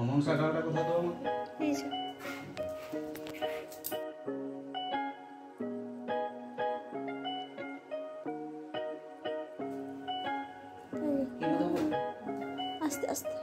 অমন কাঁঠালটা কোথায় দেবো আমাকে? এই যে আস্তে আস্তে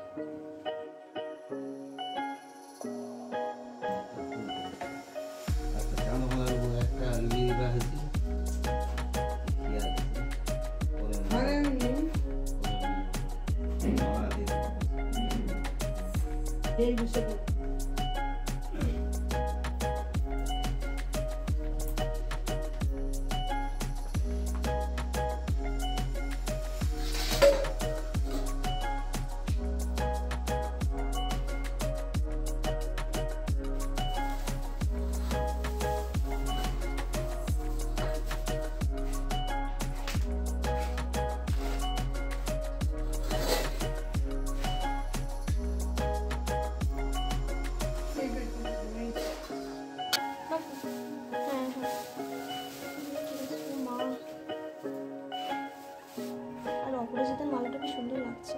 আর অপরাজিতার মালাটা কি সুন্দর লাগছে।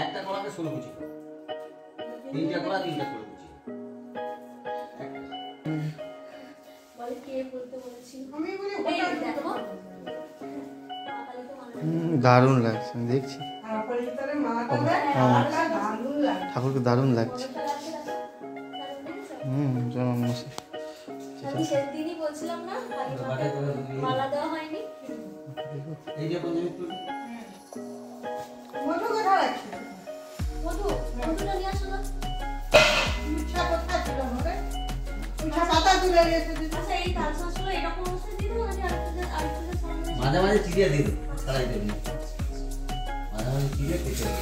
একটা কলাকে 16 কুচি, তিনটা কলা 3টা করে কুচি। বলে কে বলতে বলেছিল? আমি বলি দেখো দারুণ লাগছে, আমি দেখছি আর অপরাজিতার মালাটা দারুণ লাগে, ঠাকুরকে দারুণ লাগছে। জনম মশাই আমি সেদিনই বলছিলাম না মালা দেওয়া হয়নি। এই যে বন্ধু একটু মধু কোথায় রাখছি? মধুটা নিয়ে আসো না। পিঠা কোথায় ছিল আমাদের? পিঠা পাতা তুলে নিয়ে এসেছি। আচ্ছা এই তালসাসগুলো এরকম অবস্থায় দিয়ে দেবো নাকি আরেকটু সামনে? মাঝে মাঝে চিড়িয়ে দিয়ে দেবো, ছাড়াই দেবো না। মাঝে মাঝে চিড়িয়ে কেটে দেবো।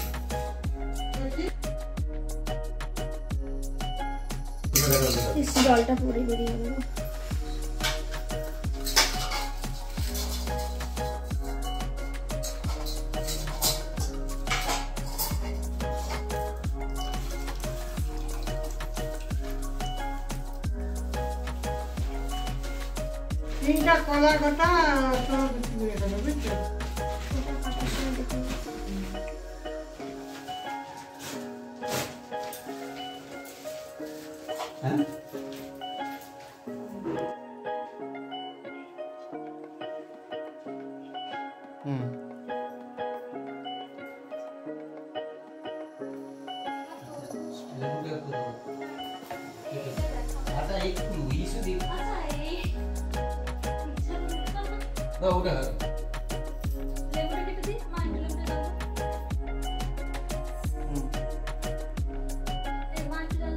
জলটা পড়ে বেরিয়ে গেল। তিনটা কলার কথা তোমার কিছু বলে দেবো, বুঝছো? হ্যাঁ আটা একটু ইসু দিই আচ্ছা এই দাও ওটা লেবুটা কেটে দিই, মা একটু লেবুটা দাও। এই মা একটু দাও।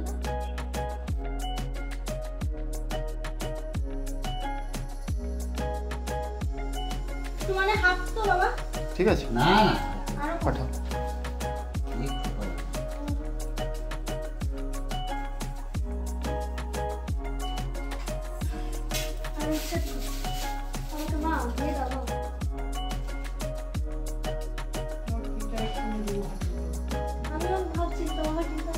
একটু মানে হাফ তো বাবা। ঠিক আছে, না না আরো পাঠাও। একটু পারো। আর হচ্ছে আমাকে মা দিয়ে দাও। আমিও ভাবছি তোমাকে দিতে।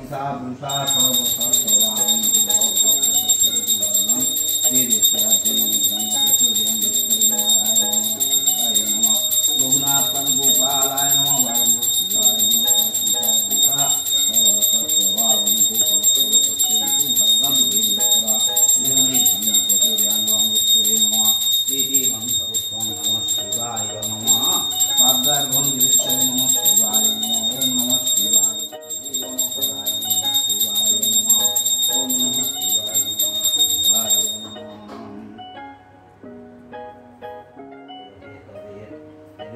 ईशा पुरुषा सर्वसर्ववाहं रघुनाथन गोपालाय नमः वालं शिवाय नमः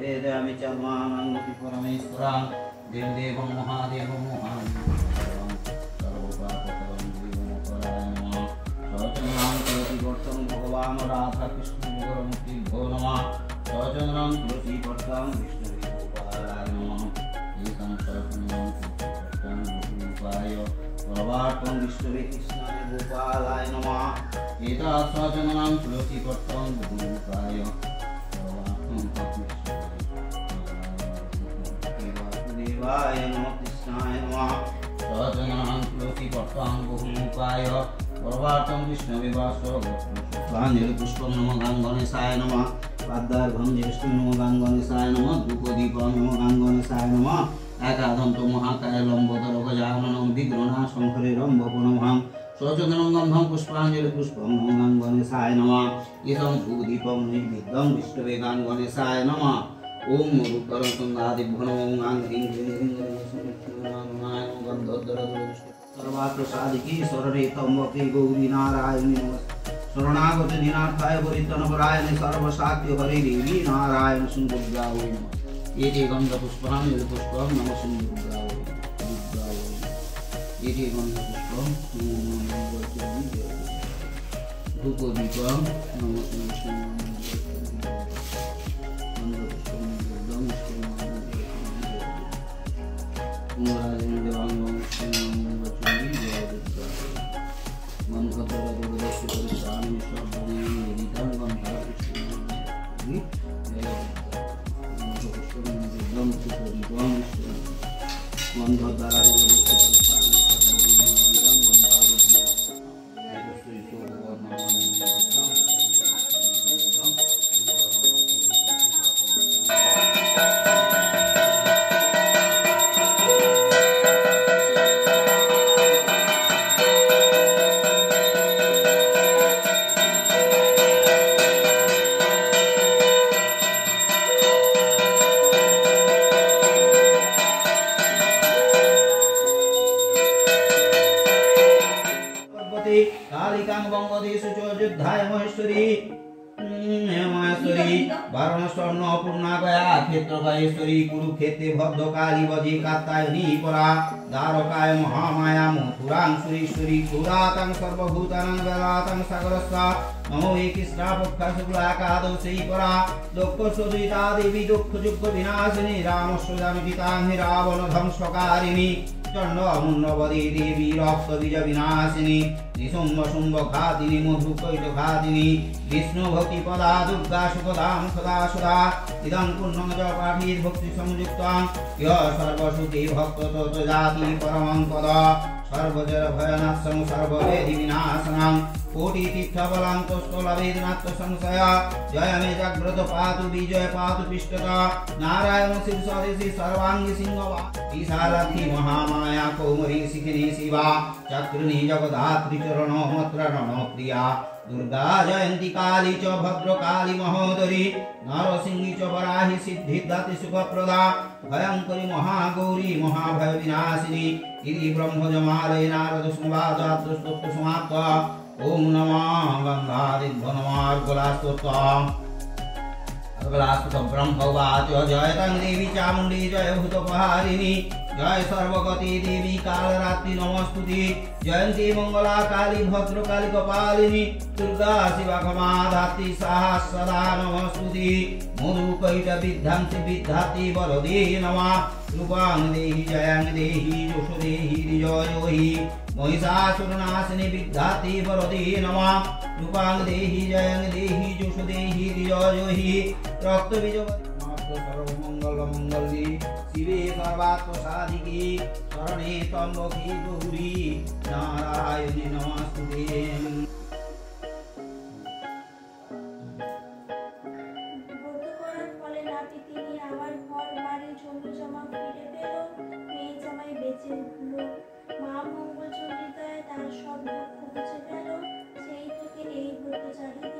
वेदामि च मानन्ति परमेश्वरं देवदेवं महादेवं महादेवं सर्वपापकरं देवमपरायणं सचन्द्रं तुलसीवर्तं भगवान् राधाकृष्णविग्रहमुक्तिभ्यो नमः सचन्द्रं तुलसीवर्तं विष्णुविगोपालाय नमः एकं सचन्द्रं तुलसीवर्तं विष्णुरूपाय परमार्थं विष्णुविकृष्णाय गोपालाय नमः एतत् सचन्द्रं तुलसीवर्तं विष्णुरूपाय देवाय नमः कृष्णाय नमः सचन्द्रं तुलसीवर्तं बहुरूपाय परमार्थं विष्णुविवासोऽंजलि पुष्पं नमः गणगणेशाय नमः पादार्घं ज्येष्ठं नमः गणगणेशाय नमः धूपदीपं नमः गणगणेशाय नमः एकादन्तो महाकाय लम्बोदर गजाननं विघ्ननाशं हरेरं वपुनमहं सचन्द्रं गन्धं पुष्पाञ्जलि पुष्पं नमः गणगणेशाय नमः इदं धूपदीपं नैवेद्यं विष्णवे गणगणेशाय नमः ओम रूपरं तुंगादिभ्यो नमो गां ह्रीं क्लीं सर्वात्र साधिकी शरणे त्र्यंबके गौरी नारायणी नमस्ते शरणागत दीनार्थाय परित्राणपरायणे सर्वशाक्य हरे देवी नारायण सुन्दराय नमः एते गन्धपुष्पाञ्जलि पुष्पं नमः सुन्दराय एते गन्धपुष्पं धूपदीपं नमः सुन्दराय कालिकां बंगदेशु च युद्धाय महेश्वरी महेश्वरी वारणस्वर्ण पूर्णा गया क्षेत्र गयेश्वरी कुरुक्षेत्रे भद्रकाली बजे कात्यायनी परा दारकाय महामाया मथुरां सुरेश्वरी पुरातं सर्वभूतानां वेदातं सागरस्व नमो हे कृष्णा पक्षा शुक्लाकादशै परा दुःखस्वदुरिता देवी दुःखयुक्त विनाशिनी रामस्य जामितां हि रावण ध्वंसकारिणी चण्डमुण्डवदे देवी रक्तबीज विनाशिनी निशुम्भ शुम्भ घातिनी मधुकैट घातिनी विष्णु भक्ति पदा दुर्गा सुखदां सदा सुधा इदं पुण्यं च पाठेत् भक्ति संयुक्तं यः सर्वसुते भक्त तत्जाति परमं पद सर्वजर भयनाशं सर्ववेदि विनाशनं कोटि तीर्थबलं तस्थलवेदनात् संशय जय मे जाग्रत पातु विजय पातु पिष्टता नारायण शिव स्वदेशी सर्वांगी सिंहवा ईशालक्ष्मी महामाया कौमरी शिखिनी शिवा चक्रिणी जगदात्री चरण मत्र रणप्रिया दुर्गा जयंती काली च भद्रकाली महोदरी नरसिंही च वराही सिद्धिदात्री सुखप्रदा भयंकरी महागौरी महाभय विनाशिनी इति ब्रह्मजमालय नारद संवादात् स्तोत्र समाप्त ओम नमः गंगादिभ्यो नमः अर्गलास्तुत ब्रह्मवाच जय तं देवी चामुंडी जय भूतपहारिणी जय सर्वगति देवी कालरात्रि नमस्तुते जयंती मंगला काली भद्रकाली कपालिनी दुर्गा शिवा क्षमा धात्री साहा सदा नमस्तुते मधुकैट विद्धांसि विद्धाति वरदे नमः रूपां देहि जयां देहि यशो देहि रिजयोहि महिषासुरनाशिनी विद्धाति वरदे नमः रूपां देहि जयां देहि यशो देहि रिजयोहि रक्तबीज सर्वमंगल मंगल्ये শিবে সর্বাত্মসাধিকে শরণে ত্র্যম্বকে গৌরী নারায়ণী নমস্তুতে। ব্রত করার ফলে নাতি তিনি আবার ঘর বাড়ি জমি জমা ফিরে পেল, মেয়ে জামাই বেঁচে উঠল, মা মঙ্গল চন্ডিকায় তার সব দুঃখ মুছে গেল। সেই থেকে এই ব্রতচারী